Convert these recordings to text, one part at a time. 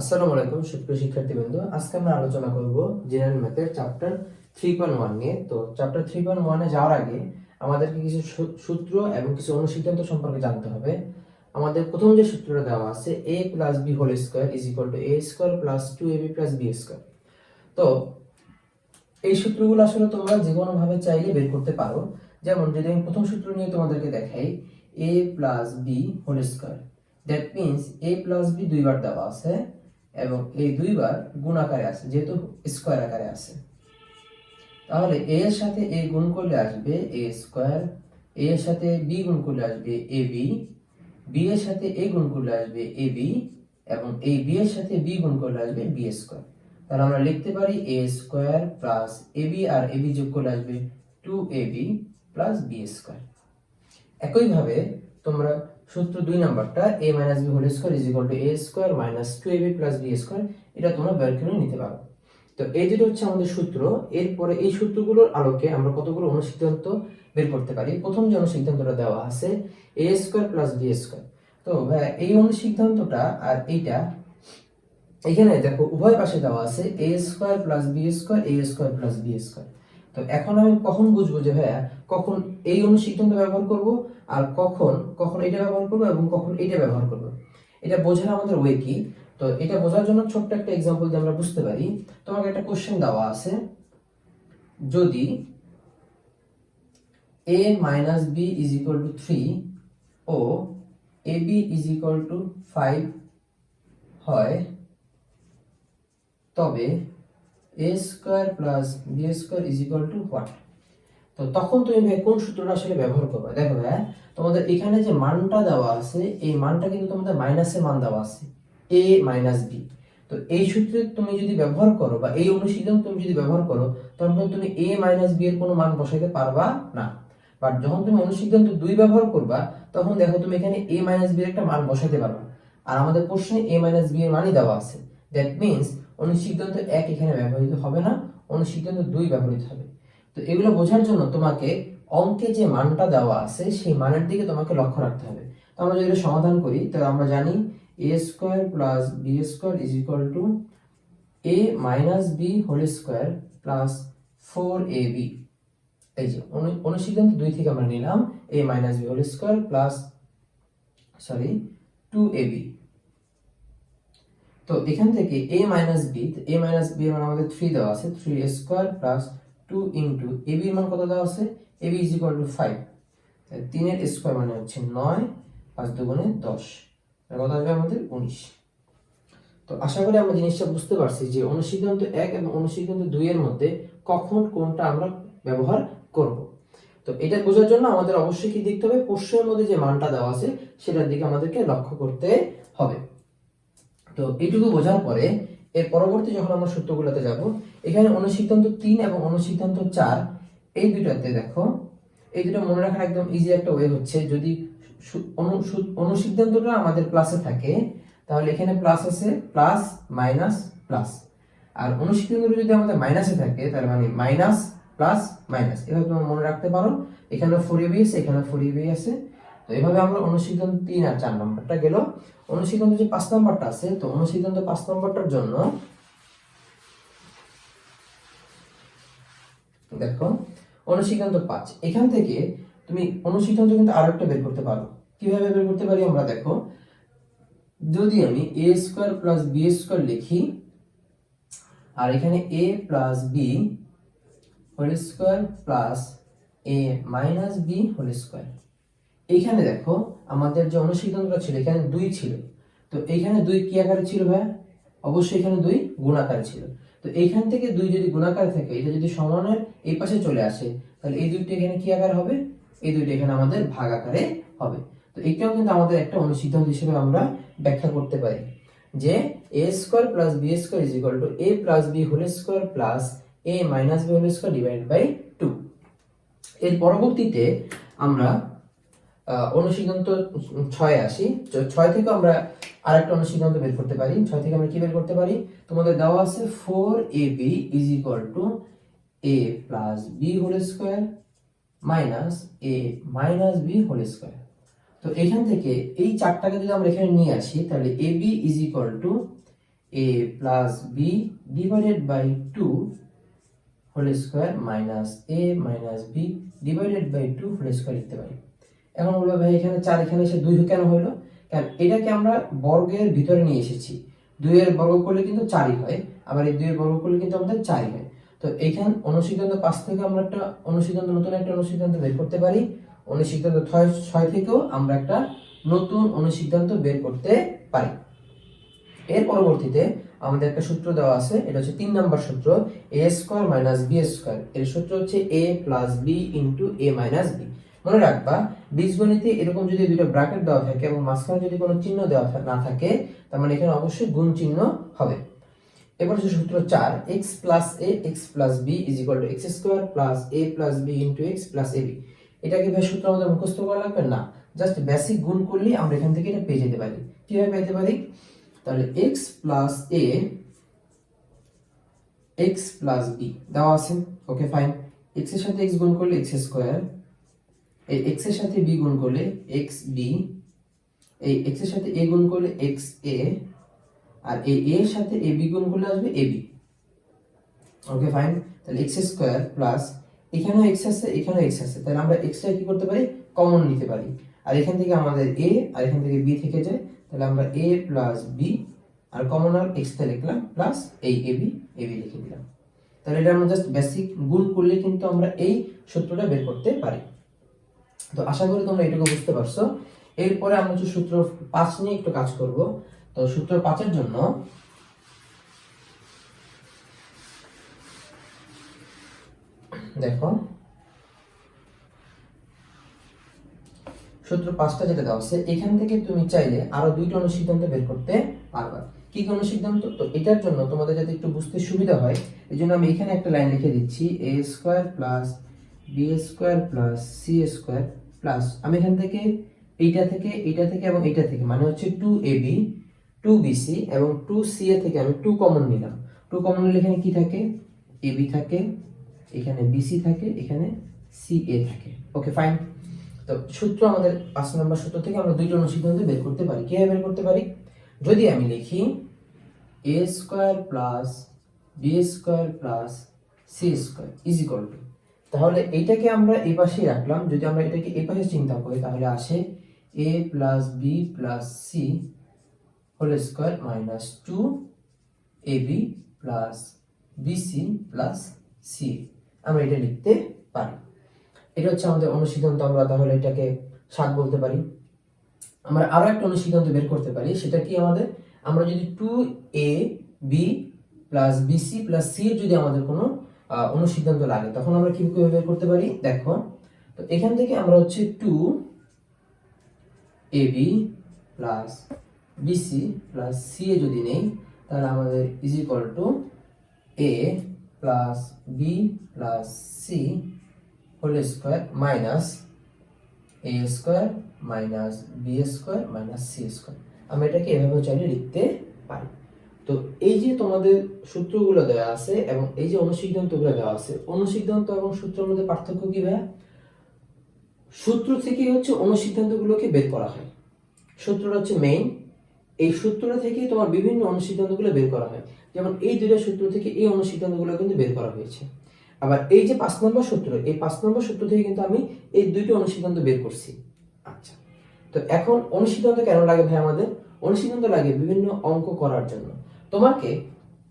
আসসালামু আলাইকুম সুপ্রিয় শিক্ষার্থীবৃন্দ, আজকে আমরা আলোচনা করব জেনারেল ম্যাথের চ্যাপ্টার 3.1 নিয়ে। তো চ্যাপ্টার 3.1 এ যাওয়ার আগে আমাদেরকে কিছু সূত্র এবং কিছু অনুসিদ্ধান্ত সম্পর্কে জানতে হবে। আমাদের প্রথম যে সূত্রটা দেওয়া আছে a plus b whole square is equal to a square plus 2ab plus b square. তো এই সূত্রগুলো আসলে তোমরা যে কোনো ভাবে চাইলে বের করতে পারো। যেমন যদি আমি প্রথম সূত্র নিয়ে তোমাদেরকে দেখাই, a plus b whole square, that means a plus b দুইবার দেওয়া আছে এবং এই দুইবার গুণ আকারে আছে, যেহেতু স্কয়ার আকারে আছে। তাহলে a এর সাথে a গুণ করলে আসবে a স্কয়ার, a এর সাথে b গুণ করলে আসবে ab, b এর সাথে a গুণ করলে আসবে ab এবং এই b এর সাথে b গুণ করলে আসবে b স্কয়ার। তাহলে আমরা লিখতে পারি a স্কয়ার প্লাস ab আর ab যোগ করলে আসবে 2ab প্লাস b স্কয়ার। একইভাবে তোমরা সূত্র 2 নাম্বারটা a minus b whole square is equal to a square minus 2ab plus b square, এটা তোমরা বের করে নিতে পারো। তো এই যেটা হচ্ছে আমাদের সূত্র। এরপরে এই সূত্রগুলোর আলোকে আমরা কতগুলো অনুসিদ্ধান্ত বের করতে পারি। প্রথম যে অনুসিদ্ধান্তটা দেওয়া আছে a square plus b square. তো এই অনুসিদ্ধান্তটা আর এইটা এখানে দেখো উভয় পাশে দেওয়া আছে a square plus b square, a square plus b square. তো এখন আমি কখন বুঝবো যে ভাইয়া কখন এই অনুসিদ্ধান্ত ব্যবহার করব আর কখন কখন এটা ব্যবহার করব এবং কখন এটা ব্যবহার করব, এটা বোঝার আমাদের ওয়ে কি? তো এটা বোঝার জন্য ছোট্ট একটা एग्जांपल দিয়ে আমরা বুঝতে পারি। তোমাকে একটা কোশ্চেন দেওয়া আছে, যদি a - b = 3 ও ab = 5 হয়, তবে a square plus b square = what? তো তখন তুমি ভাই কোন সূত্রটা আসলে ব্যবহার করবে? দেখো ভাই, তোমাদের এখানে যে মানটা দেওয়া আছে এই মানটা কিন্তু তোমাদের মাইনাসের মান দেওয়া আছে a - b। তো এই সূত্রে তুমি যদি ব্যবহার করো বা এই অনুসিদ্ধান্ত তুমি যদি ব্যবহার করো, তখন তুমি a - b এর কোনো মান বসাইতে পারবা না। বাট যখন তুমি অনুসিদ্ধান্ত 2 ব্যবহার করবা, তখন দেখো তুমি এখানে a - b এর একটা মান বসাইতে পারবা। আর আমাদের প্রশ্নে a - b এর মানই দেওয়া আছে। দ্যাট মিন্স অনুসিদ্ধান্ত 1 এখানে ব্যবহৃত হবে না, অনুসিদ্ধান্ত 2 ব্যবহৃত হবে। তো এগুলো বোঝার জন্য তোমাকে অঙ্কে যে মানটা দেওয়া আছে সেই মানের দিকে তোমাকে লক্ষ্য রাখতে হবে। তো আমরা যদি সমাধান করি, তাহলে আমরা জানি a square plus b square = a minus b whole square plus 4ab। এই যে অনুসিদ্ধান্ত 2 থেকে আমরা নিলাম a minus b whole square plus 2ab। তো এখান থেকে a মাইনাস b এর মান আমাদের 3 দেওয়া আছে, 3a square plus 2 into ab এর মান কত দেওয়া আছে, ab = 5। তাহলে 3 এর স্কয়ার মানে হচ্ছে 9, 5 দুগুণে 10, এর কত আসবে আমাদের 19। তো আশা করি আমরা জিনিসটা বুঝতে পারছি যে অনুসিদ্ধান্ত 1 এবং অনুসিদ্ধান্ত 2 এর মধ্যে কখন কোনটা আমরা ব্যবহার করব। তো এটা বোঝার জন্য আমাদের অবশ্যই কি দেখতে হবে, প্রশ্নের মধ্যে যে মানটা দেওয়া আছে সেটার দিকে আমাদেরকে লক্ষ্য করতে হবে। তো এইটুকু বোঝার পরে এর পরবর্তী যখন আমরা সূত্রগুলোতে যাব, এখানে অনুসিদ্ধান্ত 3 এবং অনুসিদ্ধান্ত 4 এই দুটোতে দেখো, এই দুটো মনে রাখার একদম ইজি একটা ওয়ে হচ্ছে, যদি অনুসিদ্ধান্তটা আমাদের প্লাসে থাকে তাহলে এখানে প্লাস আছে, প্লাস মাইনাস প্লাস। আর অনুসিদ্ধান্তটা যদি আমাদের মাইনাসে থাকে তাহলে মানে মাইনাস প্লাস মাইনাস। এভাবে তোমরা মনে রাখতে পারো। এখানে 4ab আছে, এখানে 4ab আছে। তো এভাবে আমরা অনুসিদ্ধান্ত 3 আর 4 নম্বরটা গেল। অনুসিদ্ধান্ত যে 5 নম্বরটা আছে, তো অনুসিদ্ধান্ত 5 নম্বরটার জন্য দেখো অনুসিদ্ধান্ত 5, এখান থেকে তুমি অনুসিদ্ধান্ত কিন্তু আরেকটা বের করতে পারো। কিভাবে বের করতে পারি আমরা দেখো, যদি আমি a square plus b square লিখি আর এখানে a plus b whole square plus a minus b whole square, এইখানে দেখো আমাদের যে অনুসিদ্ধান্তটা ছিল এখানে 2 ছিল। তো এইখানে 2 কি আকারে ছিল ভাই? অবশ্যই এখানে 2 গুণ আকারে ছিল। তো এইখান থেকে 2 যদি গুণ আকারে থাকে, এটা যদি সমানের এই পাশে চলে আসে, তাহলে এই দুইটা এখানে কি আকারে হবে? এই দুইটা এখানে আমাদের ভাগ আকারে হবে। তো এটাও কিন্তু আমাদের একটা অনুসিদ্ধান্ত হিসেবে আমরা ব্যাখ্যা করতে পারি যে a square plus b square = a plus b whole square plus a minus b whole square divided by 2। এর পরবর্তীতে আমরা অনুসিদ্ধান্ত 6 আসি। 6 থেকে আমরা আরেকটা অনুসিদ্ধান্ত বের করতে পারি। 6 থেকে আমরা কি বের করতে পারি? তোমাদের দেওয়া আছে 4ab = a plus b whole square minus a minus b whole square. তো এখান থেকে এই চারটাকে যদি আমরা এখানে নিয়ে আসি, তাহলে ab = a plus B divided by 2 whole square minus a minus b divided by 2 whole square লিখতে পারি। এখন বলবো ভাই এখানে 4 এখানে এসে 2 কেন হলো? কারণ এটাকে আমরা বর্গের ভিতরে নিয়ে এসেছি। 2 এর বর্গ করলে কিন্তু 4ই হয়, আবার এই 2 এর বর্গ করলে কিন্তু আমাদের 4ই হয়। তো এইখান অনুসিদ্ধান্ত 5 থেকে আমরা একটা অনুসিদ্ধান্ত নতুন একটা অনুসিদ্ধান্ত বের করতে পারি। অনুসিদ্ধান্ত 6 থেকেও আমরা একটা নতুন অনুসিদ্ধান্ত বের করতে পারি। এর পরবর্তীতে আমাদের একটা সূত্র দেওয়া আছে, এটা হচ্ছে 3 নাম্বার সূত্র, a square minus b square. এর সূত্র হচ্ছে a plus b into a minus b। মনে রাখবা বীজগণিতে এরকম যদি দুটো ব্র্যাকেট দেওয়া থাকে এবং মাঝখানে যদি কোনো চিহ্ন দেওয়া না থাকে, তার মানে এখানে অবশ্যই গুণ চিহ্ন হবে। এবার হচ্ছে সূত্র 4, x plus a x plus b is equal two x square plus a plus b into x plus ab। এটা কি ভাই সূত্র আমাদের মুখস্থ করা লাগবে না, জাস্ট বেসিক গুণ করলেই আমরা এখান থেকে এটা পেয়ে যেতে পারি। কিভাবে পেতে পারি? তাহলে x plus a x plus b দেওয়া আছে, ওকে ফাইন। x এর সাথে x গুণ করলে x স্কয়ার, এই x এর সাথে b গুণ করলে xb, এই x এর সাথে a গুণ করলে xa, আর এই a এর সাথে ab গুণ করলে আসবে ab, ওকে ফাইন। তাহলে x স্কয়ার প্লাস এখানেও x আছে এখানেও x আছে, তাহলে আমরা x টা কি করতে পারি? কমন নিতে পারি। আর এখান থেকে আমাদের a আর এখান থেকে b থেকে যায়, তাহলে আমরা a প্লাস b আর কমন আর x টা লিখলাম প্লাস এই ab লিখে দিলাম। তাহলে এটা আমরা জাস্ট বেসিক গুণ করলে কিন্তু আমরা এই সূত্রটা বের করতে পারি। তো আশা করি তোমরা এটুকু বুঝতে পারছো। এরপরে আমরা হচ্ছে সূত্র 5 নিয়ে একটু কাজ করব। তো সূত্র 5 এর জন্য দেখো সূত্র 5টা যেটা দেওয়া আছে, এখান থেকে তুমি চাইলে আরো দুইটা অনুসিদ্ধান্ত বের করতে পারবা। কি কোন সিদ্ধান্ত? তো এটার জন্য তোমাদের যাতে একটু বুঝতে সুবিধা হয়, এজন্য আমি এখানে একটা লাইন লিখে দিচ্ছি, a square plus b square plus c square plus আমি এখান থেকে এইটা থেকে এবং এইটা থেকে মানে হচ্ছে 2ab 2bc এবং 2ca থেকে আমি 2 কমন নিলাম। 2 কমন নিলে এখানে কি থাকে? ab থাকে, এখানে bc থাকে, এখানে ca থাকে, ওকে ফাইন। তো সূত্র আমাদের 5 নম্বর সূত্র থেকে আমরা দুইটা অনুসিদ্ধান্ত বের করতে পারি। কিভাবে বের করতে পারি? যদি আমি লিখি a square plus b square plus c square is equal two, তাহলে এইটাকে আমরা এই পাশেই রাখলাম। যদি আমরা এটাকে এই পাশে চিন্তা করি তাহলে আসে a plus b plus c whole square minus 2ab plus bc plus c। আমরা এটা লিখতে পারি। এটা হচ্ছে আমাদের অনুসিদ্ধান্ত। আমরা তাহলে এটাকে 7 বলতে পারি। আমরা আরো একটা অনুসিদ্ধান্ত বের করতে পারি, সেটা কি আমাদের? আমরা যদি 2ab plus bc plus c এর যদি আমাদের কোনো অনুসিদ্ধান্ত লাগে, তখন আমরা কিভাবে বের করতে পারি? দেখো, তো এখান থেকে আমরা হচ্ছে 2ab plus bc plus c এ যদি নেই, তাহলে আমাদের is equal to a plus b plus c whole square minus a square minus b square minus c square. আমরা এটাকে এভাবে চাইলে লিখতে পারি। তো এই যে তোমাদের সূত্রগুলো দেওয়া আছে এবং এই যে অনুসিদ্ধান্তগুলো দেওয়া আছে, অনুসিদ্ধান্ত এবং সূত্রের মধ্যে পার্থক্য কি ভাইয়া? সূত্র থেকে হচ্ছে অনুসিদ্ধান্তগুলোকে বের করা হয়। সূত্রটা হচ্ছে মেইন, এই সূত্রটা থেকে তোমার বিভিন্ন অনুসিদ্ধান্তগুলো বের করা হয়। যেমন এই দুইটা সূত্র থেকে এই অনুসিদ্ধান্তগুলো কিন্তু বের করা হয়েছে। আবার এই যে 5 নম্বর সূত্র, এই 5 নম্বর সূত্র থেকে কিন্তু আমি এই দুইটা অনুসিদ্ধান্ত বের করছি। আচ্ছা, তো এখন অনুসিদ্ধান্ত কেন লাগে ভাই আমাদের? অনুসিদ্ধান্ত লাগে বিভিন্ন অঙ্ক করার জন্য।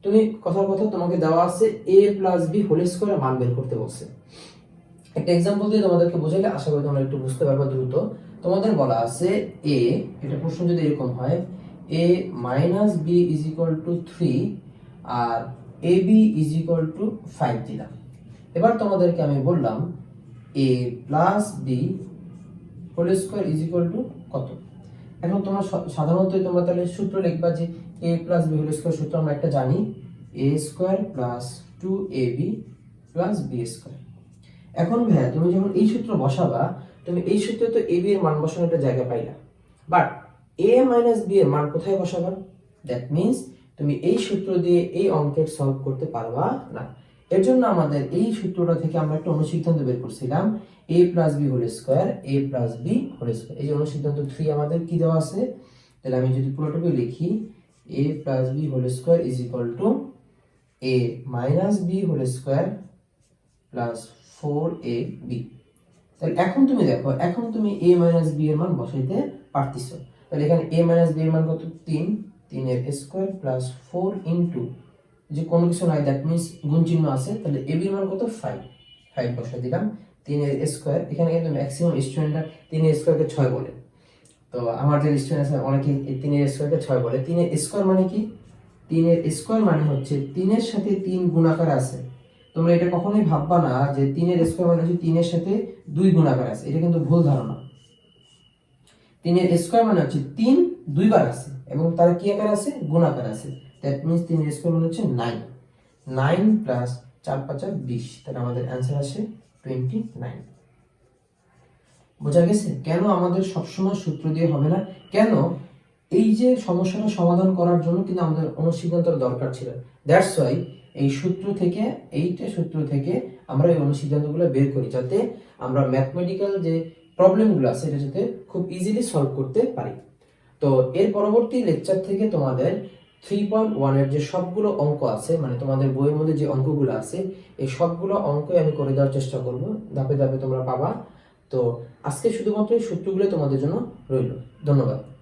তুমি কথার কথা তোমাকে দেওয়া আছে a প্লাস b হোল স্কয়ারের মান বের করতে বলছে। একটা एग्जांपल দিয়ে তোমাদেরকে বোঝাইলে আশা করি তোমরা একটু বুঝতে পারবে দ্রুত। তোমাদের বলা আছে a, এটা প্রশ্ন যদি এরকম হয় a minus b is equal to 3 আর ab ইজ ইকুয়াল টু 5 দিলাম। এবার তোমাদেরকে আমি বললাম a plus b whole square is equal to কত? এখন তোমরা সাধারণত তোমরা তাহলে সূত্র লিখবা যে a plus b whole square সূত্র আমরা একটা জানি, a square plus 2ab plus b square. এখন ভাইয়া তুমি যখন এই সূত্র বসাবা, তুমি এই সূত্রে তো ab এর মান বসানোর একটা জায়গা পাইলা, বাট a মাইনাস b এর মান কোথায় বসাবা? দ্যাট মিন্স তুমি এই সূত্র দিয়ে এই অঙ্কের সলভ করতে পারবা না। এর জন্য আমাদের এই সূত্রটা থেকে আমরা একটা অনুসিদ্ধান্ত বের করছিলাম, a plus b whole square a plus b whole square. এই যে অনুসিদ্ধান্ত 3 আমাদের কি দেওয়া আছে, তাহলে আমি যদি পুরোটাকে লিখি a plus B whole square is equal to a minus B whole square plus 4ab। তাহলে এখন তুমি দেখো, এখন তুমি a মাইনাস বি এর মান বসাইতে পারতেছো। তাহলে এখানে a মাইনাস বি এর মান কত? 3, 3 এর স্কোয়ার প্লাস 4 ইনটু যে কোনো কিছু নাই, দ্যাট মিন্স গুণ চিহ্ন আছে, তাহলে a b এর মান কত? 5, 5 বসাই দিলাম। 3 এর স্কোয়ার, এখানে কিন্তু ম্যাক্সিমাম স্টুডেন্টরা 3 এর স্কোয়ারকে 6 বলে। তো আমার যে স্টুডেন্ট আছে অনেকে 3 এর স্কোয়ারকে 6 বলে। 3 এর স্কোয়ার মানে কি? 3 এর স্কোয়ার মানে হচ্ছে 3 এর সাথে 3 গুণাকার আছে। তোমরা এটা কখনোই ভাববা না যে 3 এর স্কোয়ার মানে হচ্ছে 3 এর সাথে 2 গুণাকার আছে, এটা কিন্তু ভুল ধারণা। 3 এর স্কোয়ার মানে হচ্ছে 3 দুইবার আছে এবং তার কি আকার আছে? গুণাকার আছে। দ্যাট মিন্স 3 এর স্কোয়ার মানে হচ্ছে 9, 9 প্লাস 4 5 20, তাহলে আমাদের অ্যান্সার আসে 29। বোঝা গেছে কেন আমাদের সবসময় সূত্র দিয়ে হবে না? কেন এই যে সমস্যাটা সমাধান করার জন্য কিন্তু আমাদের অনুসিদ্ধান্তর দরকার ছিল। দ্যাটস ওয়াই এই সূত্র থেকে, এইটা সূত্র থেকে আমরা এই অনুসিদ্ধান্তগুলো বের করি, যাতে আমরা ম্যাথমেটিক্যাল যে প্রবলেমগুলো আছে এটা যাতে খুব ইজিলি সলভ করতে পারি। তো এর পরবর্তী লেকচার থেকে তোমাদের 3.1 এর যে সবগুলো অঙ্ক আছে, মানে তোমাদের বইয়ের মধ্যে যে অঙ্কগুলো আছে, এই সবগুলো অঙ্কই আমি করে দেওয়ার চেষ্টা করব, ধাপে ধাপে তোমরা পাবা। তো আজকে শুধুমাত্র এই সূত্রগুলো তোমাদের জন্য রইল। ধন্যবাদ।